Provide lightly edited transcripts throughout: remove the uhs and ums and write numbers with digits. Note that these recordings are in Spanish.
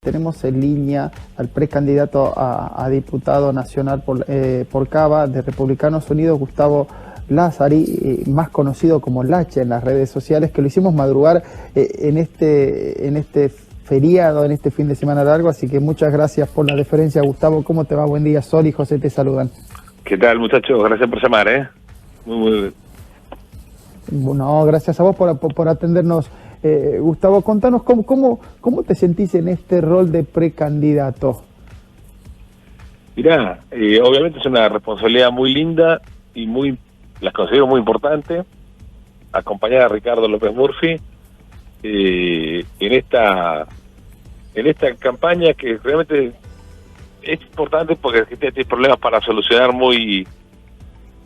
Tenemos en línea al precandidato a diputado nacional por Cava de Republicanos Unidos, Gustavo Lázari, más conocido como Lache en las redes sociales, que lo hicimos madrugar en este feriado, en este fin de semana largo, así que muchas gracias por la deferencia, Gustavo. ¿Cómo te va? Buen día. Sol y José te saludan. ¿Qué tal, muchachos? Gracias por llamar, Muy bien. Bueno, gracias a vos por atendernos. Gustavo, contanos cómo te sentís en este rol de precandidato. Mirá, obviamente es una responsabilidad muy linda y la considero muy importante, acompañar a Ricardo López Murphy en esta campaña que realmente es importante porque Argentina tiene problemas para solucionar muy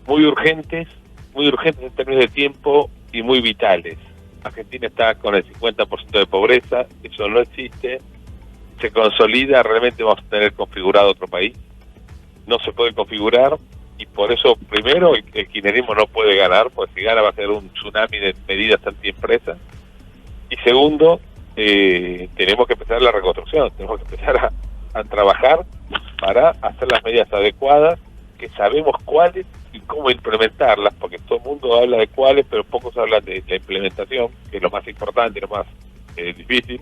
urgentes en términos de tiempo y muy vitales. Argentina está con el 50% de pobreza, eso no existe, se consolida, realmente vamos a tener configurado otro país, no se puede configurar y por eso primero el kirchnerismo no puede ganar, porque si gana va a ser un tsunami de medidas antiempresas, y segundo, tenemos que empezar la reconstrucción, tenemos que empezar a trabajar para hacer las medidas adecuadas, que sabemos cuáles y cómo implementarlas, porque todo el mundo habla de cuáles, pero pocos hablan de la implementación, que es lo más importante y lo más difícil,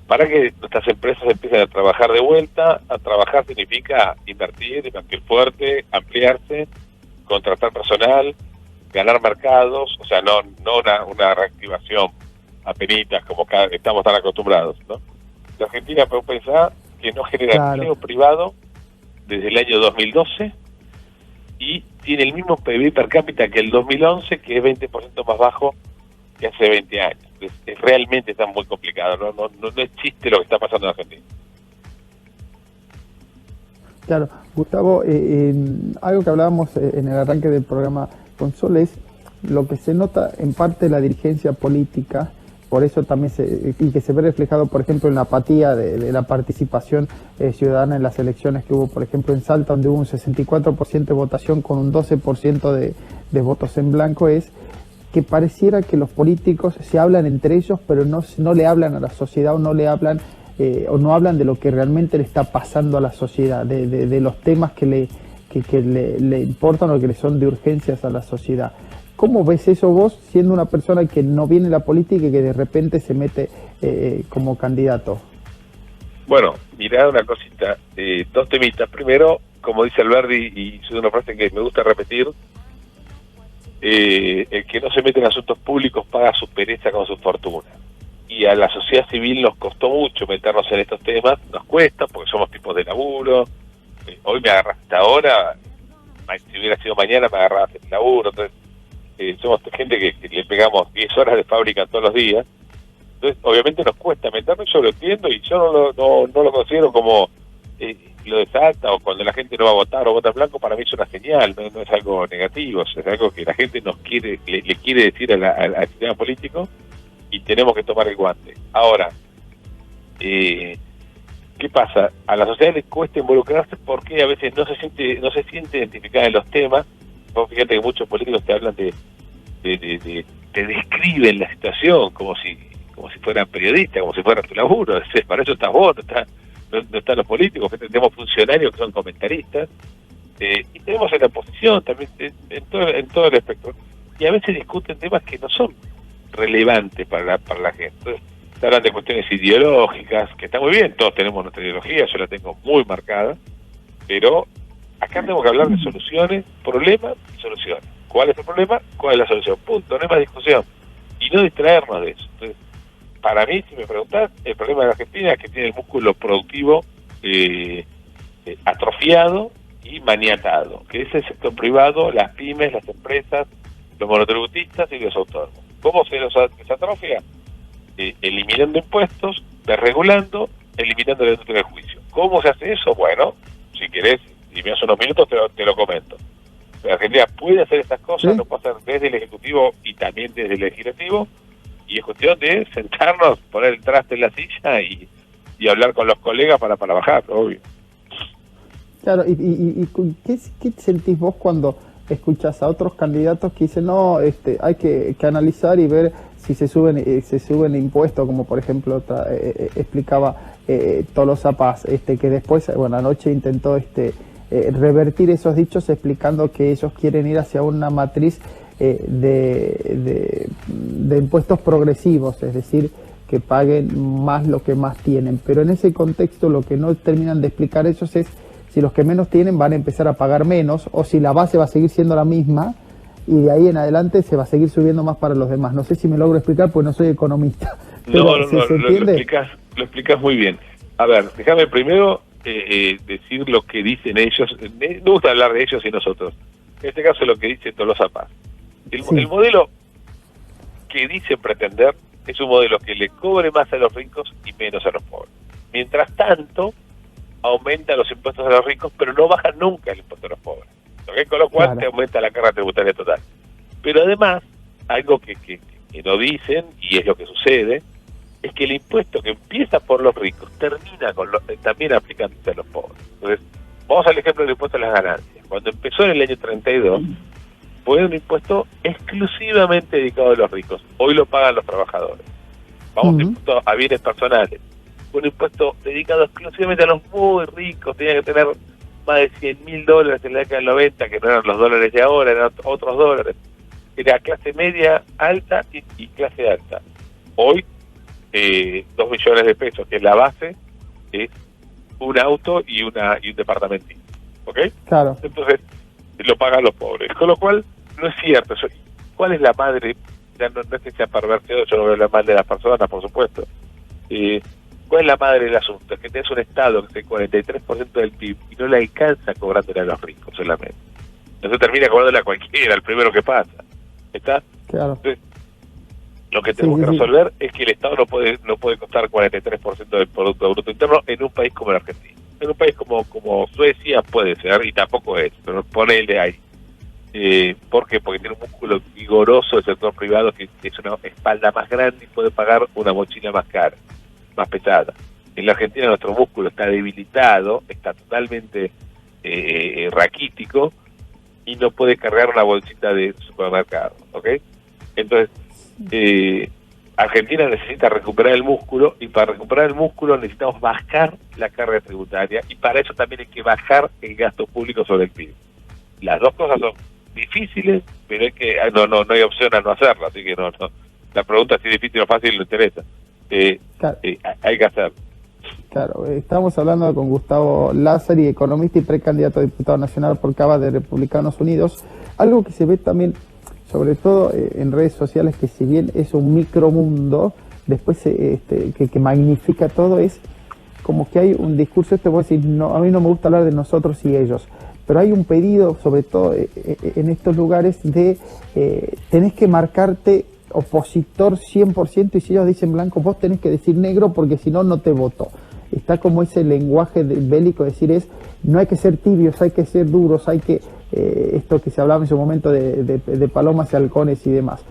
para que nuestras empresas empiecen a trabajar de vuelta. A trabajar significa invertir fuerte, ampliarse, contratar personal, ganar mercados, o sea, no una reactivación apenitas como estamos tan acostumbrados, ¿no? La Argentina, puedo pensar, que no genera empleo privado desde el año 2012 y tiene el mismo PIB per cápita que el 2011, que es 20% más bajo que hace 20 años. Realmente está muy complicado, no es chiste lo que está pasando en Argentina. Claro, Gustavo, algo que hablábamos en el arranque del programa con Sol es lo que se nota en parte la dirigencia política, por eso también y que se ve reflejado, por ejemplo, en la apatía de la participación ciudadana en las elecciones que hubo, por ejemplo, en Salta, donde hubo un 64% de votación con un 12% de votos en blanco, es que pareciera que los políticos se hablan entre ellos, pero no le hablan a la sociedad o no le hablan o no hablan de lo que realmente le está pasando a la sociedad, de los temas que le importan o que le son de urgencias a la sociedad. ¿Cómo ves eso vos, siendo una persona que no viene de la política y que de repente se mete como candidato? Bueno, mirá una cosita, dos temitas. Primero, como dice Alberti, y es una frase que me gusta repetir, el que no se mete en asuntos públicos paga su pereza con su fortuna. Y a la sociedad civil nos costó mucho meternos en estos temas, nos cuesta porque somos tipos de laburo. Hoy me agarras hasta ahora, si hubiera sido mañana me agarrabas el laburo. Entonces, somos gente que le pegamos 10 horas de fábrica todos los días. Entonces, obviamente nos cuesta meternos, yo lo entiendo y yo no lo considero como lo de Salta o cuando la gente no va a votar o vota en blanco. Para mí es una señal, no es algo negativo, es algo que la gente le quiere decir al sistema político y tenemos que tomar el guante. Ahora, ¿qué pasa? A la sociedad le cuesta involucrarse porque a veces no se siente identificada en los temas. Vos fíjate que muchos políticos te hablan te describen la situación como si fueran periodistas, como si fuera tu laburo. Para eso estás vos, no están los políticos. Tenemos funcionarios que son comentaristas y tenemos en la oposición también en todo el espectro, y a veces discuten temas que no son relevantes para la gente. Entonces se hablan de cuestiones ideológicas, que está muy bien, todos tenemos nuestra ideología, yo la tengo muy marcada, pero acá tenemos que hablar de soluciones, problemas y soluciones. ¿Cuál es el problema? ¿Cuál es la solución? Punto, no hay más discusión. Y no distraernos de eso. Entonces, para mí, si me preguntás, el problema de la Argentina es que tiene el músculo productivo atrofiado y maniatado, que es el sector privado, las pymes, las empresas, los monotributistas y los autónomos. ¿Cómo se los atrofia? Eliminando impuestos, desregulando, eliminando la industria del juicio. ¿Cómo se hace eso? Bueno, si querés, y me das unos minutos, te lo comento. La Argentina puede hacer estas cosas, lo puede hacer desde el Ejecutivo y también desde el Legislativo, y es cuestión de sentarnos, poner el traste en la silla y hablar con los colegas para bajar, obvio. Claro, ¿y qué sentís vos cuando escuchás a otros candidatos que dicen, no, hay que analizar y ver si se suben impuestos, como por ejemplo explicaba Tolosa Paz, que después, bueno, anoche intentó revertir esos dichos explicando que ellos quieren ir hacia una matriz de impuestos progresivos, es decir, que paguen más lo que más tienen. Pero en ese contexto lo que no terminan de explicar ellos es si los que menos tienen van a empezar a pagar menos o si la base va a seguir siendo la misma y de ahí en adelante se va a seguir subiendo más para los demás. No sé si me logro explicar porque no soy economista. No, lo explicas muy bien. A ver, déjame primero decir lo que dicen ellos. Me gusta hablar de ellos y nosotros. En este caso lo que dice Tolosa Paz. El modelo que dice pretender es un modelo que le cobre más a los ricos y menos a los pobres. Mientras tanto, aumenta los impuestos a los ricos, pero no baja nunca el impuesto a los pobres. ¿Okay? Con lo cual te aumenta la carga tributaria total. Pero además, algo que no dicen, y es lo que sucede, es que el impuesto que empieza por los ricos termina también aplicándose a los pobres. Entonces, vamos al ejemplo del impuesto a las ganancias. Cuando empezó en el año 32, fue un impuesto exclusivamente dedicado a los ricos. Hoy lo pagan los trabajadores. Vamos a impuesto a bienes personales. Fue un impuesto dedicado exclusivamente a los muy ricos. Tenía que tener más de $100.000 en la década del 90, que no eran los dólares de ahora, eran otros dólares. Era clase media, alta y clase alta. Hoy, 2 millones de pesos, que es la base, es un auto y un departamentito. ¿Ok? Claro. Entonces, lo pagan los pobres. Con lo cual, no es cierto. ¿Cuál es la madre? Ya no es que sea pervertido, yo no veo la mal de las personas, por supuesto. ¿Cuál es la madre del asunto? Es que tenés un Estado que es el 43% del PIB y no le alcanza cobrándole a los ricos solamente. Entonces termina cobrándole a cualquiera, al primero que pasa. ¿Está? Claro. Entonces, lo que tenemos que resolver es que el Estado no puede costar 43% del Producto Bruto Interno en un país como la Argentina. En un país como Suecia puede ser, y tampoco es, pero ponele ahí. ¿Por qué? Porque tiene un músculo vigoroso el sector privado que es una espalda más grande y puede pagar una mochila más cara, más pesada. En la Argentina nuestro músculo está debilitado, está totalmente raquítico y no puede cargar una bolsita de supermercado, ¿ok? Entonces, Argentina necesita recuperar el músculo y para recuperar el músculo necesitamos bajar la carga tributaria y para eso también hay que bajar el gasto público sobre el PIB. Las dos cosas son difíciles, pero es que no hay opción a no hacerlo, así que no. La pregunta si es difícil o fácil no interesa. Hay que hacerlo. Claro, estamos hablando con Gustavo Lázari, economista y precandidato a diputado nacional por Cava de Republicanos Unidos. Algo que se ve también, sobre todo en redes sociales, que si bien es un micromundo, después que magnifica todo, es como que hay un discurso, voy a decir, no, a mí no me gusta hablar de nosotros y ellos, pero hay un pedido, sobre todo en estos lugares, de tenés que marcarte opositor 100% y si ellos dicen blanco, vos tenés que decir negro porque si no, no te voto. Está como ese lenguaje bélico, decir no hay que ser tibios, hay que ser duros, hay que, esto que se hablaba en su momento de palomas y halcones y demás.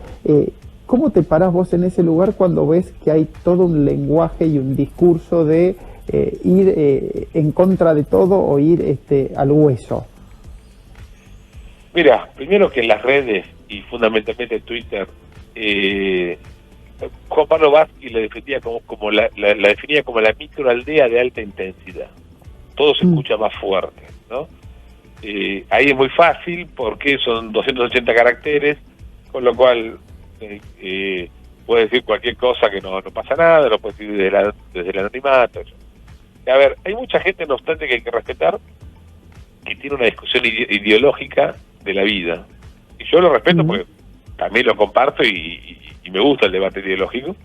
¿Cómo te parás vos en ese lugar cuando ves que hay todo un lenguaje y un discurso de ir en contra de todo o ir al hueso? Mira, primero que en las redes y fundamentalmente Twitter, Juan Pablo Vázquez la definía como la definía como la microaldea de alta intensidad. Todo se escucha más fuerte, ¿no? Ahí es muy fácil porque son 280 caracteres, con lo cual puedes decir cualquier cosa que no pasa nada, lo puedes decir desde el anonimato. A ver, hay mucha gente, no obstante, que hay que respetar, que tiene una discusión ideológica de la vida. Y yo lo respeto porque también lo comparto y me gusta el debate ideológico.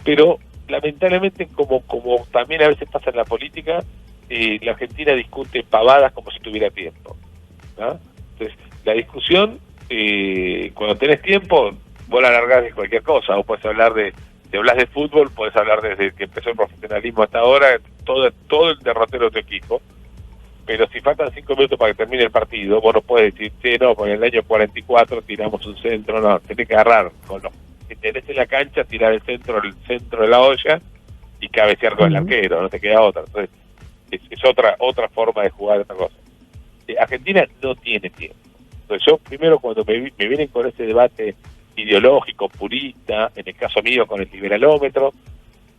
Pero lamentablemente, como también a veces pasa en la política, la Argentina discute pavadas como si tuviera tiempo, ¿no? Entonces, la discusión, cuando tenés tiempo, vos la alargás de cualquier cosa. Vos podés hablar si hablas de fútbol, podés hablar desde que empezó el profesionalismo hasta ahora, todo el derrotero de tu equipo. Pero si faltan 5 minutos para que termine el partido, vos no podés decir, no, porque en el año 44 tiramos un centro, no, tenés que agarrar con los que tenés en la cancha, tirar el centro de la olla y cabecear con el arquero, no te queda otra. Entonces, es otra forma de jugar esta cosa. Argentina no tiene tiempo. Entonces yo primero cuando me vienen con ese debate ideológico, purista, en el caso mío con el liberalómetro.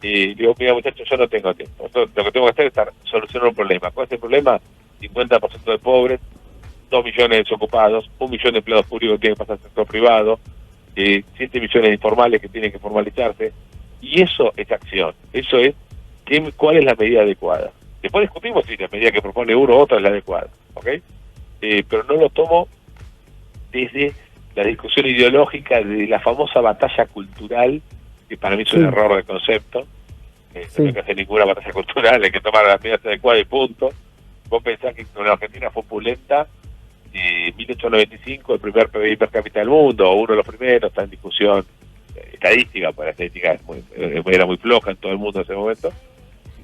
Digo, mira muchachos, yo no tengo tiempo. Lo que tengo que hacer es solucionar un problema. ¿Cuál es el problema? 50% de pobres, 2 millones de desocupados, 1 millón de empleados públicos que tienen que pasar al sector privado, 7 millones de informales que tienen que formalizarse. Y eso es acción. Eso es cuál es la medida adecuada. Después discutimos si la medida que propone uno u otro es la adecuada, ¿ok? Pero no lo tomo desde la discusión ideológica de la famosa batalla cultural, que para mí es un error de concepto. No hay que hacer ninguna batalla cultural, hay que tomar las medidas adecuadas y punto. Vos pensás que la Argentina fue opulenta, 1895, el primer PBI per cápita del mundo, o uno de los primeros, está en discusión estadística, pues la estadística era muy floja en todo el mundo en ese momento.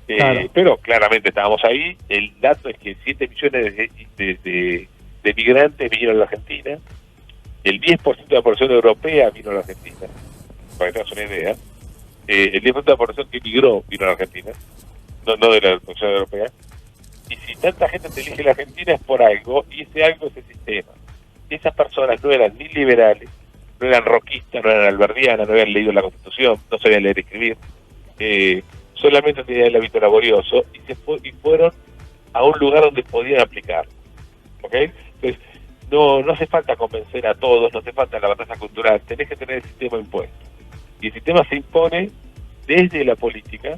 Claro. Pero claramente estábamos ahí. El dato es que 7 millones de migrantes vinieron a la Argentina, el 10% de la población europea vino a la Argentina, para que tengas una idea. El 10% de la población que migró vino a la Argentina, no de la población europea. Y si tanta gente te elige la Argentina es por algo, y ese algo es el sistema. Esas personas no eran ni liberales, no eran roquistas, no eran alberdianas, no habían leído la Constitución, no sabían leer y escribir, solamente tenían el hábito laborioso y fueron a un lugar donde podían aplicar. ¿Ok? Entonces, no hace falta convencer a todos, no hace falta la batalla cultural, tenés que tener el sistema impuesto. Y el sistema se impone desde la política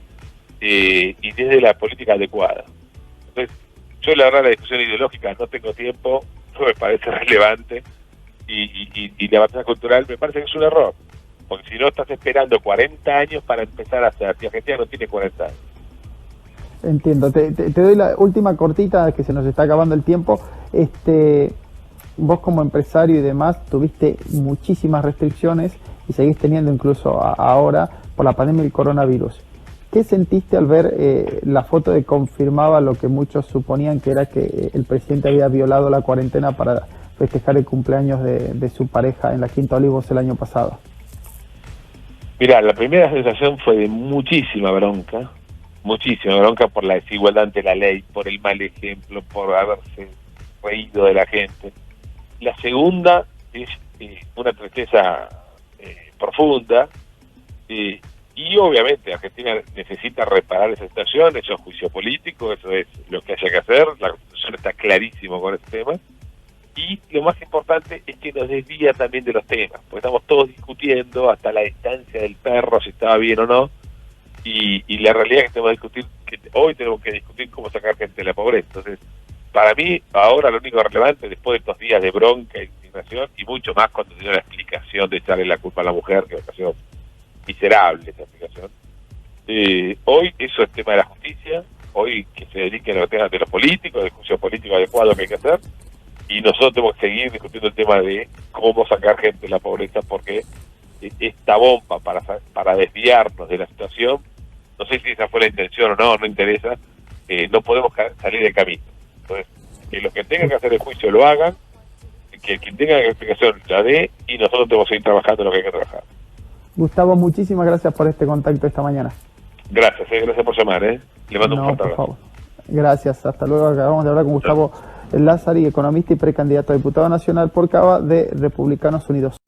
y desde la política adecuada. Entonces, yo la verdad la discusión ideológica no tengo tiempo, no me parece relevante, y la batalla cultural me parece que es un error, porque si no estás esperando 40 años para empezar a hacer, y Argentina no tiene 40 años. Entiendo, te doy la última cortita, que se nos está acabando el tiempo. Vos como empresario y demás tuviste muchísimas restricciones y seguís teniendo incluso ahora por la pandemia del coronavirus. ¿Qué sentiste al ver la foto que confirmaba lo que muchos suponían que era que el presidente había violado la cuarentena para festejar el cumpleaños de su pareja en la Quinta Olivos el año pasado? Mirá, la primera sensación fue de muchísima bronca por la desigualdad ante la ley, por el mal ejemplo, por haberse reído de la gente. La segunda es una tristeza profunda, y obviamente Argentina necesita reparar esa situación, eso es juicio político, eso es lo que haya que hacer, la Constitución está clarísimo con ese tema, y lo más importante es que nos desvía también de los temas, porque estamos todos discutiendo hasta la distancia del perro, si estaba bien o no, y la realidad es que tenemos que discutir, que hoy tenemos que discutir cómo sacar gente de la pobreza. Entonces, para mí, ahora lo único relevante, después de estos días de bronca e indignación, y mucho más cuando se dio la explicación de echarle la culpa a la mujer, que me pareció miserable esa explicación, hoy eso es tema de la justicia, hoy que se dediquen a los temas de los políticos, del juicio político adecuado que hay que hacer, y nosotros tenemos que seguir discutiendo el tema de cómo sacar gente de la pobreza, porque esta bomba para desviarnos de la situación, no sé si esa fue la intención o no interesa, no podemos salir del camino. Entonces, que los que tengan que hacer el juicio lo hagan, que quien tenga la explicación la dé, y nosotros tenemos que seguir trabajando en lo que hay que trabajar. Gustavo, muchísimas gracias por este contacto esta mañana. Gracias por llamar, Le mando un fuerte abrazo. Gracias, hasta luego. Acabamos de hablar con Gustavo Lázari, economista y precandidato a diputado nacional por Cava de Republicanos Unidos.